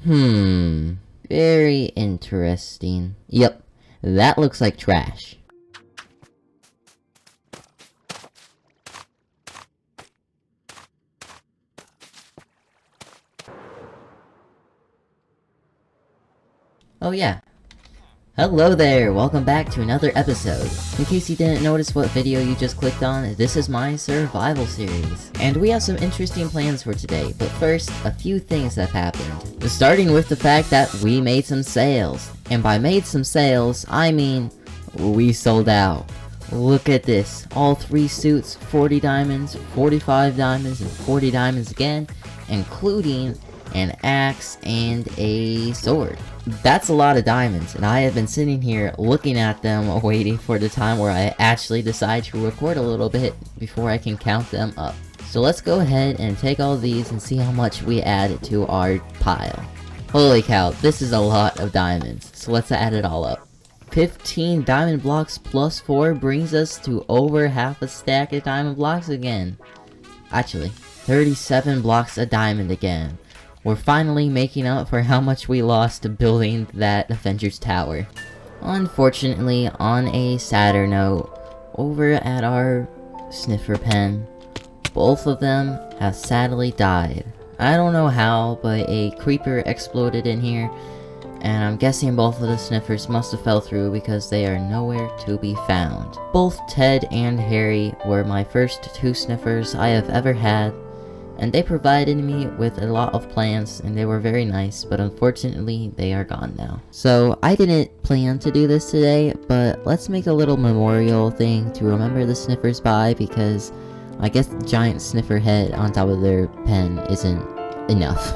Very interesting. Yep, that looks like trash. Oh yeah. Hello there, welcome back to another episode. In case you didn't notice what video you just clicked on, this is my survival series. And we have some interesting plans for today, but first, a few things have happened. Starting with the fact that we made some sales. And by made some sales, I mean, we sold out. Look at this, all 3 suits, 40 diamonds, 45 diamonds, and 40 diamonds again, including an axe and a sword. That's a lot of diamonds, and I have been sitting here looking at them, waiting for the time where I actually decide to record a little bit before I can count them up. So let's go ahead and take all these and see how much we add to our pile. Holy cow, this is a lot of diamonds, so let's add it all up. 15 diamond blocks plus 4 brings us to over half a stack of diamond blocks again. Actually, 37 blocks of diamond again. We're finally making up for how much we lost building that Avengers Tower. Unfortunately, on a sadder note, over at our sniffer pen, both of them have sadly died. I don't know how, but a creeper exploded in here, and I'm guessing both of the sniffers must have fell through because they are nowhere to be found. Both Ted and Harry were my first 2 sniffers I have ever had, and they provided me with a lot of plants, and they were very nice, but unfortunately, they are gone now. So, I didn't plan to do this today, but let's make a little memorial thing to remember the sniffers by, because I guess the giant sniffer head on top of their pen isn't enough.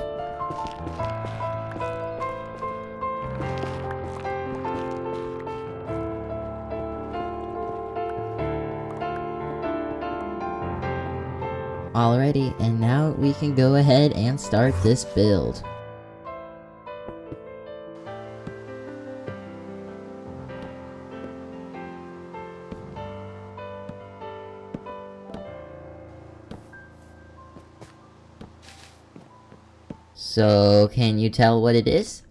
Alrighty, and now we can go ahead and start this build. So, can you tell what it is?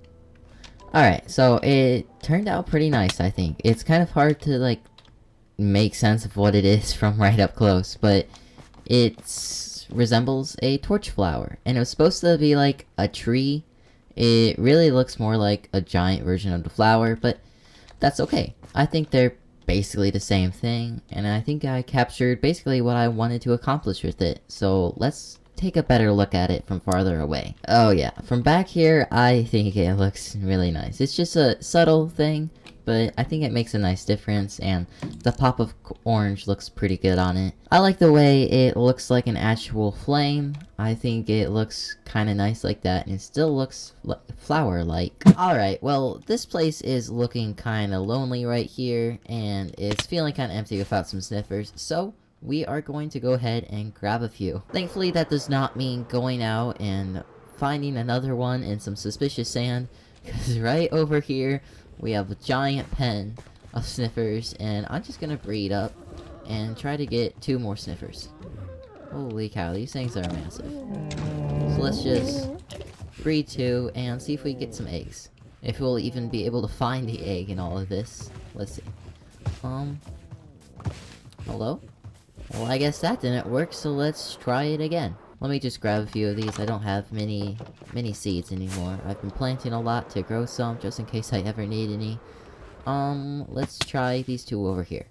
Alright, so it turned out pretty nice, I think. It's kind of hard to, like, make sense of what it is from right up close, but it resembles a torch flower, and it was supposed to be like a tree. It really looks more like a giant version of the flower, but that's okay. I think they're basically the same thing, and I think I captured basically what I wanted to accomplish with it. So let's take a better look at it from farther away. Oh yeah, from back here, I think it looks really nice. It's just a subtle thing, but I think it makes a nice difference, and the pop of orange looks pretty good on it. I like the way it looks like an actual flame. I think it looks kinda nice like that, and it still looks flower-like. Alright, well, this place is looking kinda lonely right here, and it's feeling kinda empty without some sniffers, so we are going to go ahead and grab a few. Thankfully, that does not mean going out and finding another one in some suspicious sand, because right over here, we have a giant pen of sniffers, and I'm just gonna breed up and try to get 2 more sniffers. Holy cow, these things are massive. So let's just breed 2 and see if we get some eggs. If we'll even be able to find the egg in all of this. Let's see. Hello? Well, I guess that didn't work, so let's try it again. Let me just grab a few of these. I don't have many seeds anymore. I've been planting a lot to grow some, just in case I ever need any. Let's try these 2 over here.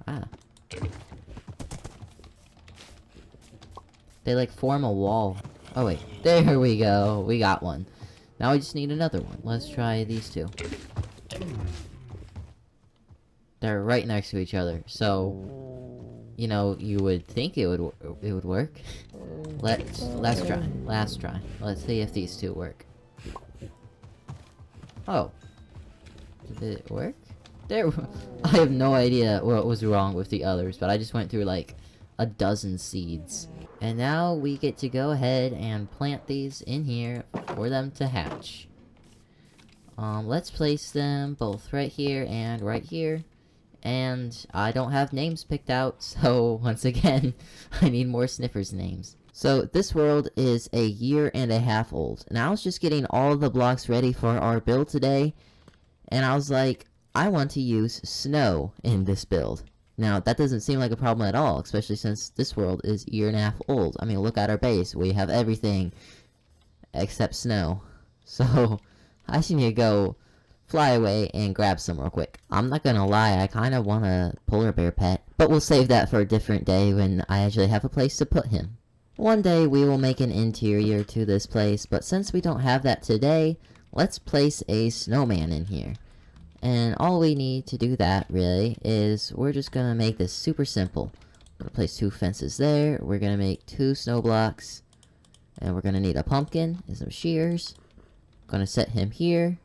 Ah. They, like, form a wall. Oh, wait. There we go. We got one. Now we just need another one. Let's try these 2. They're right next to each other, so, you know, you would think it would work. Let's try. Let's see if these 2 work. Oh. Did it work? I have no idea what was wrong with the others, but I just went through like a dozen seeds. And now we get to go ahead and plant these in here for them to hatch. Let's place them both right here and right here. And I don't have names picked out, so once again, I need more sniffers names. So this world is a year and a half old, and I was just getting all the blocks ready for our build today, and I was like, I want to use snow in this build. Now, that doesn't seem like a problem at all, especially since this world is a year and a half old. I mean, look at our base. We have everything except snow. So, I just need to go fly away and grab some real quick. I'm not gonna lie, I kind of want a polar bear pet, but we'll save that for a different day when I actually have a place to put him. One day we will make an interior to this place, but since we don't have that today, let's place a snowman in here. And all we need to do that, really, is we're just gonna make this super simple. We're gonna place 2 fences there, we're gonna make 2 snow blocks, and we're gonna need a pumpkin and some shears. Gonna set him here.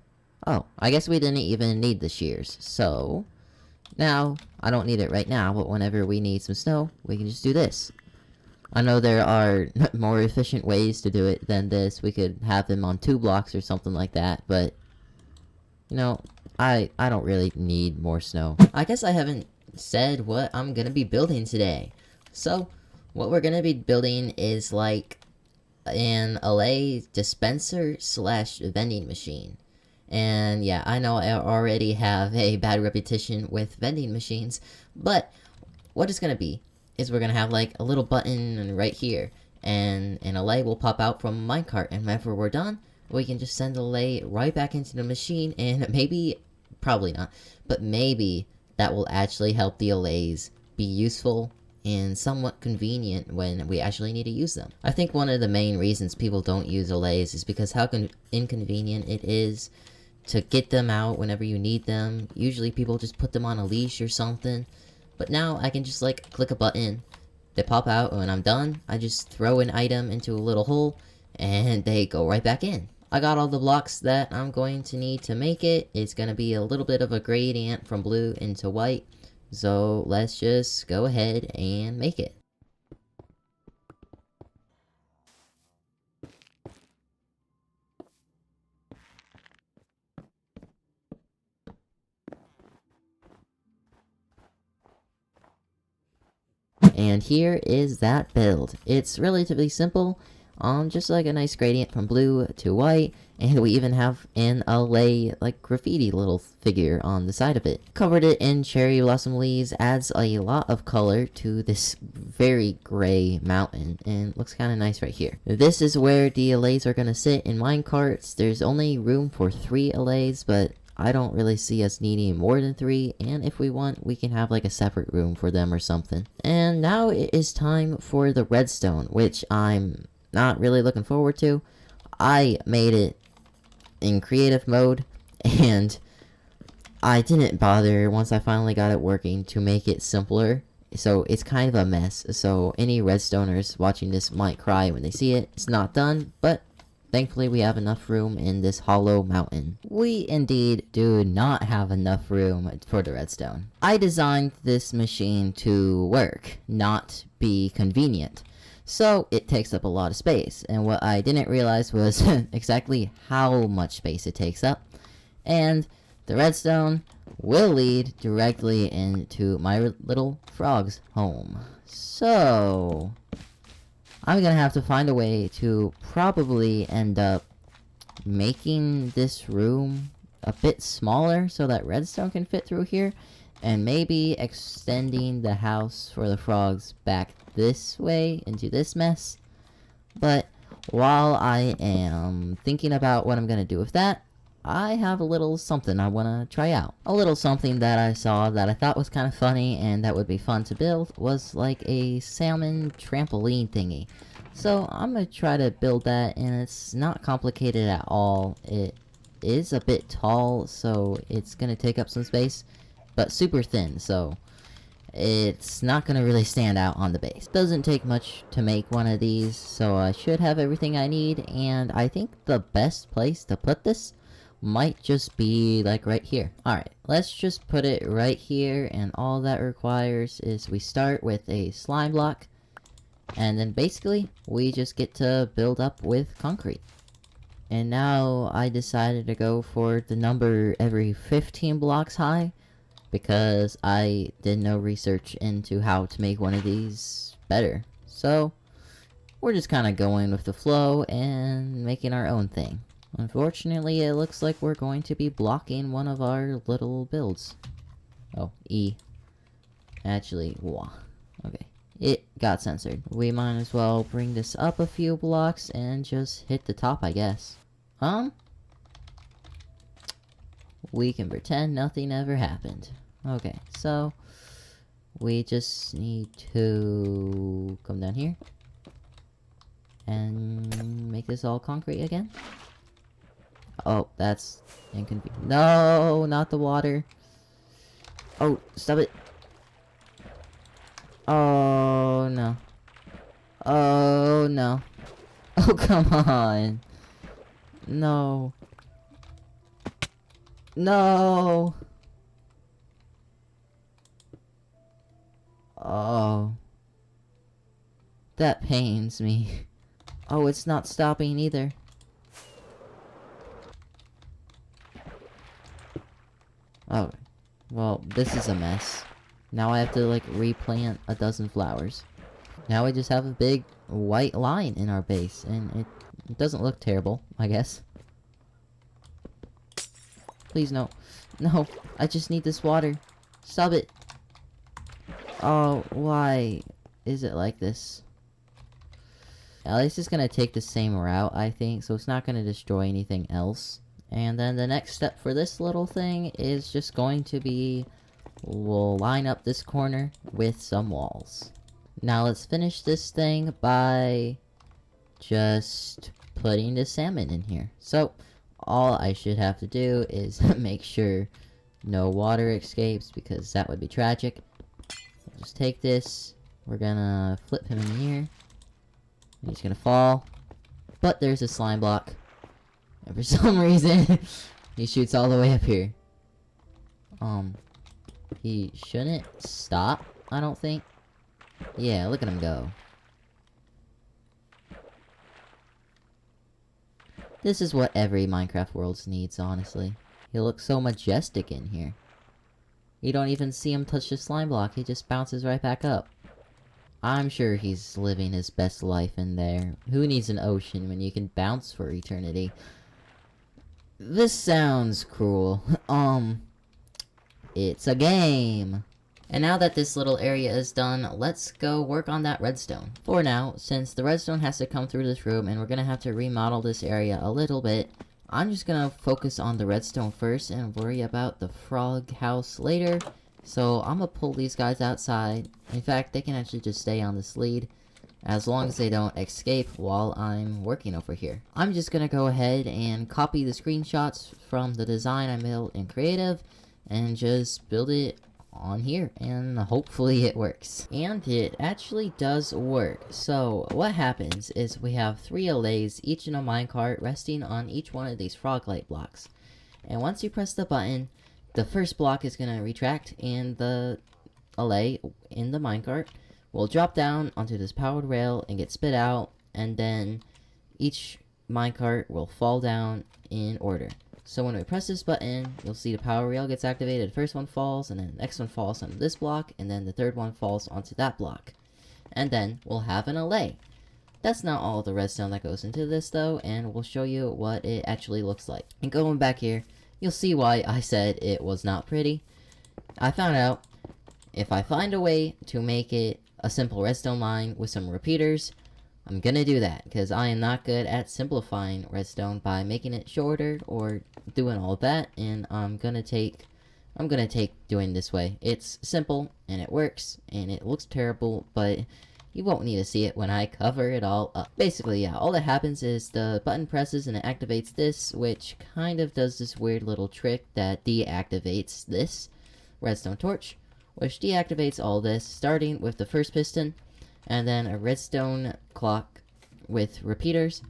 Oh, I guess we didn't even need the shears, so... Now, I don't need it right now, but whenever we need some snow, we can just do this. I know there are more efficient ways to do it than this. We could have them on 2 blocks or something like that, but... You know, I don't really need more snow. I guess I haven't said what I'm gonna be building today. So, what we're gonna be building is like an Allay dispenser slash vending machine. And yeah, I know I already have a bad reputation with vending machines, but what it's gonna be is we're gonna have like a little button right here, and an Allay will pop out from minecart, and whenever we're done, we can just send the Allay right back into the machine, and maybe, probably not, but maybe that will actually help the Allays be useful and somewhat convenient when we actually need to use them. I think one of the main reasons people don't use Allays is because how inconvenient it is to get them out whenever you need them. Usually people just put them on a leash or something, but now I can just like click a button, they pop out, and when I'm done, I just throw an item into a little hole, and they go right back in. I got all the blocks that I'm going to need to make it. It's going to be a little bit of a gradient from blue into white. So let's just go ahead and make it. And here is that build. It's relatively simple. Just like a nice gradient from blue to white, and we even have an Allay, like, graffiti little figure on the side of it. Covered it in cherry blossom leaves, adds a lot of color to this very gray mountain, and looks kind of nice right here. This is where the Allays are gonna sit in minecarts. There's only room for 3 Allays, but I don't really see us needing more than 3, and if we want, we can have like a separate room for them or something. And now it is time for the redstone, which I'm not really looking forward to. I made it in creative mode, and I didn't bother once I finally got it working to make it simpler, so it's kind of a mess. So any redstoners watching this might cry when they see it. It's not done, but thankfully we have enough room in this hollow mountain. We indeed do not have enough room for the redstone. I designed this machine to work, not be convenient. So it takes up a lot of space, and what I didn't realize was exactly how much space it takes up. And the redstone will lead directly into my little frog's home. So I'm gonna have to find a way to probably end up making this room a bit smaller so that redstone can fit through here, and maybe extending the house for the frogs back this way into this mess. But while I am thinking about what I'm gonna do with that, I have a little something I wanna try out. A little something that I saw that I thought was kind of funny and that would be fun to build was like a salmon trampoline thingy. So I'm gonna try to build that, and it's not complicated at all. It is a bit tall, so it's gonna take up some space, but super thin, so it's not gonna really stand out on the base. Doesn't take much to make one of these, so I should have everything I need, and I think the best place to put this might just be like right here. Alright, let's just put it right here, and all that requires is we start with a slime block, and then basically we just get to build up with concrete. And now I decided to go for the number every 15 blocks high, because I did no research into how to make one of these better. So we're just kind of going with the flow and making our own thing. Unfortunately, it looks like we're going to be blocking one of our little builds. Oh, E. Actually, wah. Okay. It got censored. We might as well bring this up a few blocks and just hit the top, I guess. We can pretend nothing ever happened. Okay, so we just need to come down here and make this all concrete again. Oh, that's inconvenient. No, not the water. Oh, stop it. Oh, no. Oh, no. Oh, come on. No. No. Oh. That pains me. Oh, it's not stopping either. Oh. Well, this is a mess. Now I have to, like, replant a dozen flowers. Now we just have a big white line in our base, and it doesn't look terrible, I guess. Please, no. No, I just need this water. Stop it. Oh, why is it like this? At least it's gonna take the same route, I think, so it's not gonna destroy anything else. And then the next step for this little thing is just going to be, we'll line up this corner with some walls. Now let's finish this thing by just putting the salmon in here. So all I should have to do is make sure no water escapes, because that would be tragic. Just take this, we're gonna flip him in here. He's gonna fall, but there's a slime block, and for some reason he shoots all the way up here. He shouldn't stop, I don't think. Yeah, look at him go. This is what every Minecraft world needs, honestly. He looks so majestic in here. You don't even see him touch the slime block, he just bounces right back up. I'm sure he's living his best life in there. Who needs an ocean when you can bounce for eternity? This sounds cruel. It's a game. And now that this little area is done, let's go work on that redstone. For now, since the redstone has to come through this room and we're gonna have to remodel this area a little bit, I'm just gonna focus on the redstone first and worry about the frog house later. So I'm gonna pull these guys outside. In fact, they can actually just stay on this lead, as long as they don't escape while I'm working over here. I'm just gonna go ahead and copy the screenshots from the design I built in Creative and just build it on here, and hopefully it works. And it actually does work. So what happens is we have 3 allays, each in a minecart, resting on each one of these frog light blocks. And once you press the button, the first block is gonna retract, and the allay in the minecart will drop down onto this powered rail and get spit out, and then each minecart will fall down in order. So when we press this button, you'll see the power rail gets activated. The first one falls, and then the next one falls onto this block, and then the third one falls onto that block. And then we'll have an allay. That's not all the redstone that goes into this though, and we'll show you what it actually looks like. And going back here, you'll see why I said it was not pretty. I found out if I find a way to make it a simple redstone line with some repeaters, I'm gonna do that, because I am not good at simplifying redstone by making it shorter or doing all that, and I'm gonna take doing this way. It's simple, and it works, and it looks terrible, but you won't need to see it when I cover it all up. Basically, yeah, all that happens is the button presses and it activates this, which kind of does this weird little trick that deactivates this redstone torch, which deactivates all this, starting with the first piston, and then a redstone clock with repeaters.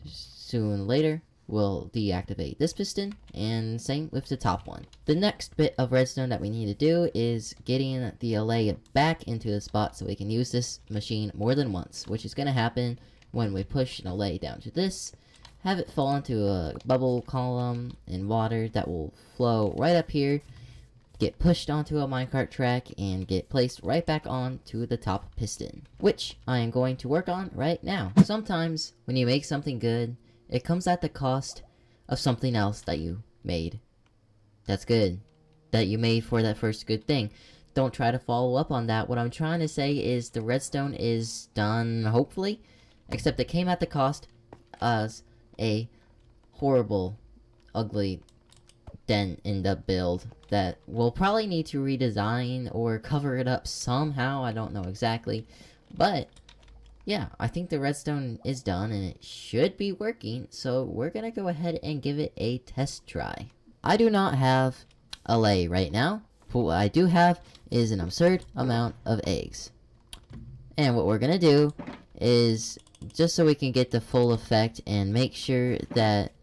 Soon later, we'll deactivate this piston, and same with the top one. The next bit of redstone that we need to do is getting the allay back into the spot so we can use this machine more than once, which is going to happen when we push an allay down to this, have it fall into a bubble column in water that will flow right up here, get pushed onto a minecart track and get placed right back onto the top piston, which I am going to work on right now. Sometimes when you make something good, it comes at the cost of something else that you made that's good, that you made for that first good thing. Don't try to follow up on that. What I'm trying to say is the redstone is done, hopefully, except it came at the cost as a horrible, ugly dent in the build that we'll probably need to redesign or cover it up somehow. I don't know exactly, but yeah, I think the redstone is done and it should be working, so we're gonna go ahead and give it a test try. I do not have Allay right now, but what I do have is an absurd amount of eggs. And what we're gonna do is, just so we can get the full effect and make sure that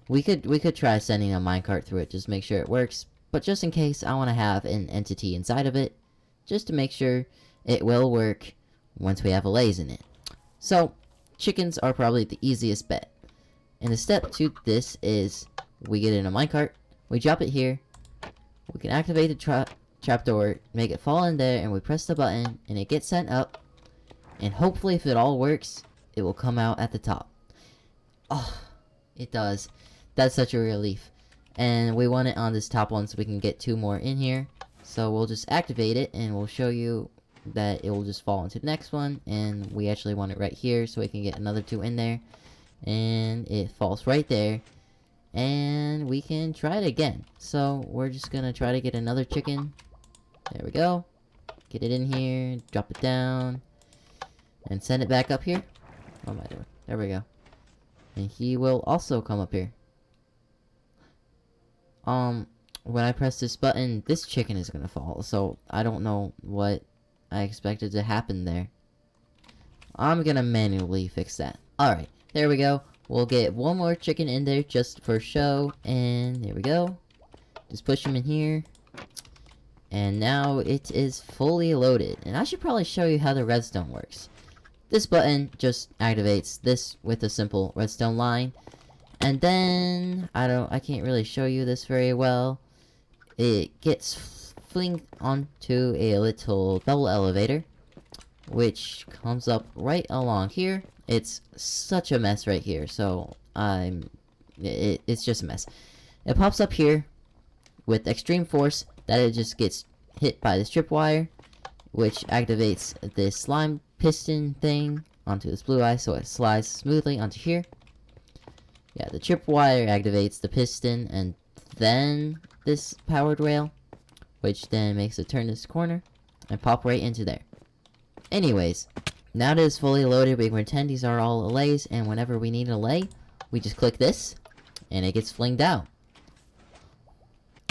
we could try sending a minecart through it, just make sure it works. But just in case, I want to have an entity inside of it, just to make sure it will work once we have Allays in it. So, chickens are probably the easiest bet. And the step to this is, we get in a minecart, we drop it here, we can activate the trapdoor, make it fall in there, and we press the button, and it gets sent up. And hopefully, if it all works, it will come out at the top. Oh, it does. That's such a relief. And we want it on this top one so we can get 2 more in here. So we'll just activate it and we'll show you that it will just fall into the next one. And we actually want it right here so we can get another 2 in there. And it falls right there. And we can try it again. So we're just gonna try to get another chicken. There we go. Get it in here, drop it down, and send it back up here. What am I doing? There we go. And he will also come up here. When I press this button, this chicken is gonna fall, so I don't know what I expected to happen there. I'm gonna manually fix that. Alright, there we go. We'll get 1 more chicken in there just for show, and there we go. Just push him in here. And now it is fully loaded. And I should probably show you how the redstone works. This button just activates this with a simple redstone line. And then, I can't really show you this very well. It gets flinged onto a little double elevator, which comes up right along here. It's such a mess right here, so it's just a mess. It pops up here with extreme force that it just gets hit by this tripwire, which activates this slime piston thing onto this blue eye, so it slides smoothly onto here. Yeah, the tripwire activates the piston and then this powered rail, which then makes it turn this corner and pop right into there. Anyways, now that it's fully loaded, we can pretend these are all Allays, and whenever we need an Allay, we just click this, and it gets flinged out.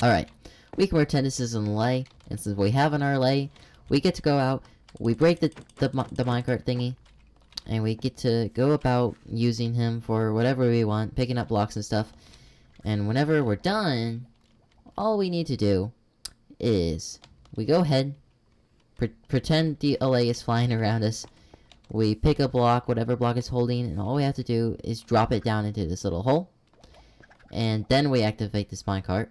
Alright, we can pretend this is an Allay, and since we have an Allay, we get to go out, we break the minecart thingy, and we get to go about using him for whatever we want, picking up blocks and stuff. And whenever we're done, all we need to do is we go ahead, pretend the Allay is flying around us. We pick a block, whatever block it's holding, and all we have to do is drop it down into this little hole. And then we activate this minecart.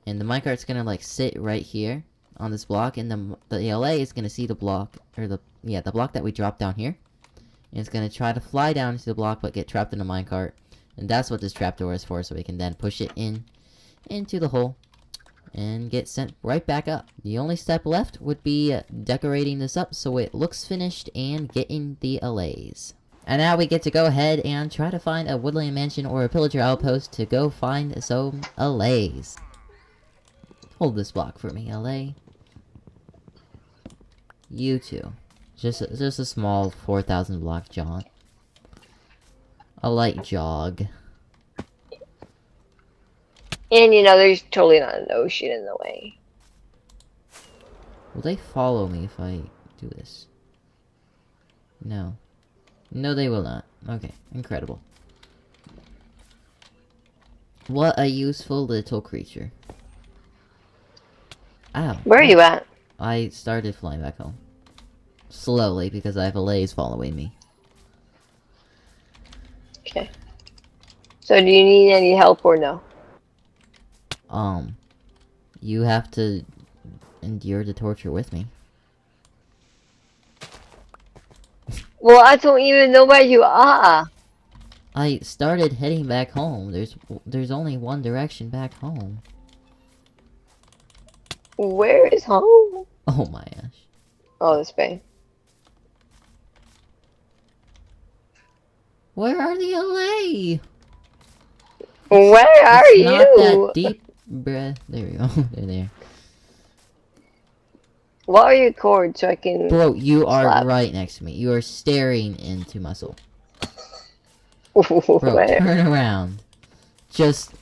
And the minecart's gonna like sit right here on this block, and the Allay is gonna see the block, or the block that we dropped down here. And it's gonna try to fly down into the block but get trapped in a minecart. And that's what this trapdoor is for, so we can then push it into the hole and get sent right back up. The only step left would be decorating this up so it looks finished and getting the Allays. And now we get to go ahead and try to find a woodland mansion or a pillager outpost to go find some Allays. Hold this block for me, Allay. You too. Just a small 4,000 block jaunt. A light jog. And you know, there's totally not an ocean in the way. Will they follow me if I do this? No. No, they will not. Okay, incredible. What a useful little creature. Ow. Where are you at? I started flying back home. Slowly, because I have Allays following me. Okay. So do you need any help or no? you have to endure the torture with me. Well, I don't even know where you are. I started heading back home. There's only one direction back home. Where is home? Oh my gosh. Oh, this way. Where are the LA? Where are It's you? not that deep, bruh. There we go. They're there. What are your cords so I can... Bro, you are slap? right next to me. You are staring into my soul. Bro, Where? turn around. Just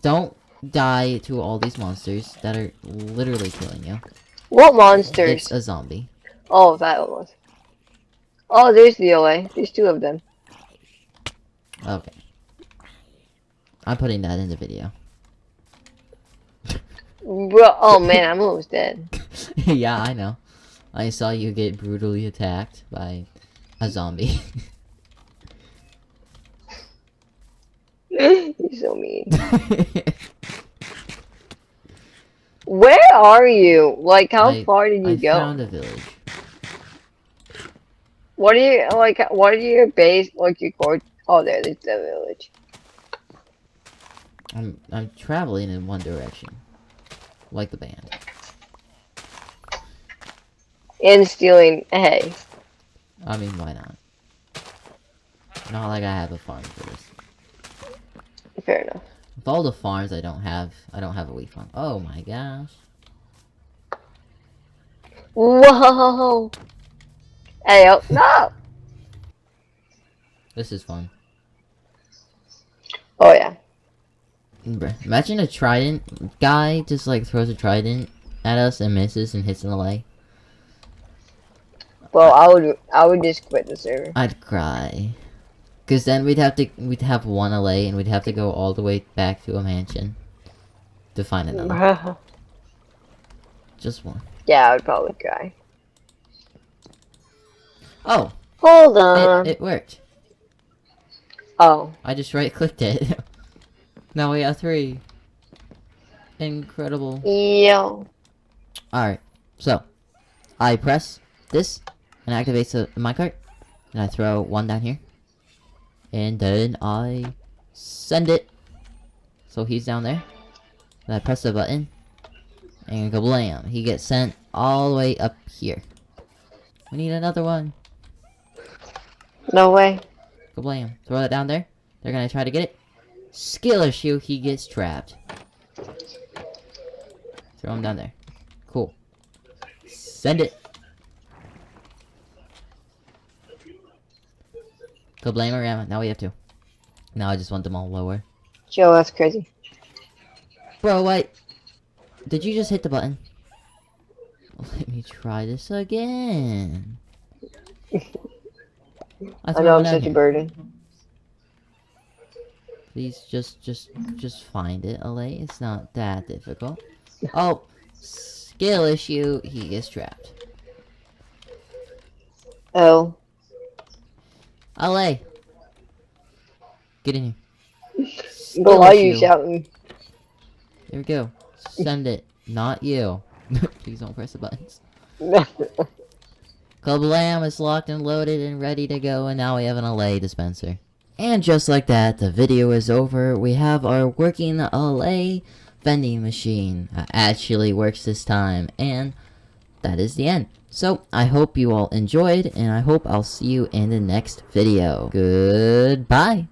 don't die to all these monsters that are literally killing you. What monsters? It's a zombie. Oh, that was. Oh, there's the OA. There's two of them. Okay. I'm putting that in the video. Bro, oh man, I'm almost dead. Yeah, I know. I saw you get brutally attacked by a zombie. You're so mean. Where are you? Like, how far did you go? I found a village. What are you, like, what are your base, like, your cord? Oh, there's the village. I'm traveling in one direction. Like the band. And stealing hay. I mean, why not? Not like I have a farm for this. Fair enough. With all the farms I don't have a wheat farm. Oh my gosh. Whoa! Hey, oh, no! This is fun. Oh, yeah. Bruh, imagine a trident guy just like throws a trident at us and misses and hits an LA. Well, I would just quit the server. I'd cry. Cause then we'd have one LA and we'd have to go all the way back to a mansion to find another. Just one. Yeah, I would probably cry. Oh! Hold on. It worked. Oh. I just right-clicked it. Now we have 3. Incredible. Yo. Alright, so I press this and it activates the minecart, and I throw 1 down here, and then I send it. So he's down there. And I press the button, and kablam! He gets sent all the way up here. We need another one. No way. Kablam! Throw that down there. They're gonna try to get it. Skill issue. He gets trapped. Throw him down there. Cool. Send it. Kablam around. Now we have 2. Now I just want them all lower. Joe, that's crazy. Bro, wait. Did you just hit the button? Let me try this again. I know I'm such a burden. Please just find it, Allay. It's not that difficult. Oh, skill issue. He gets trapped. Oh. Allay. Get in here. But why are you shouting? Here we go. Send it. Not you. Please don't press the buttons. Kablam is locked and loaded and ready to go, and now we have an Allay dispenser. And just like that, the video is over. We have our working Allay vending machine. Actually works this time, and that is the end. So, I hope you all enjoyed, and I hope I'll see you in the next video. Goodbye!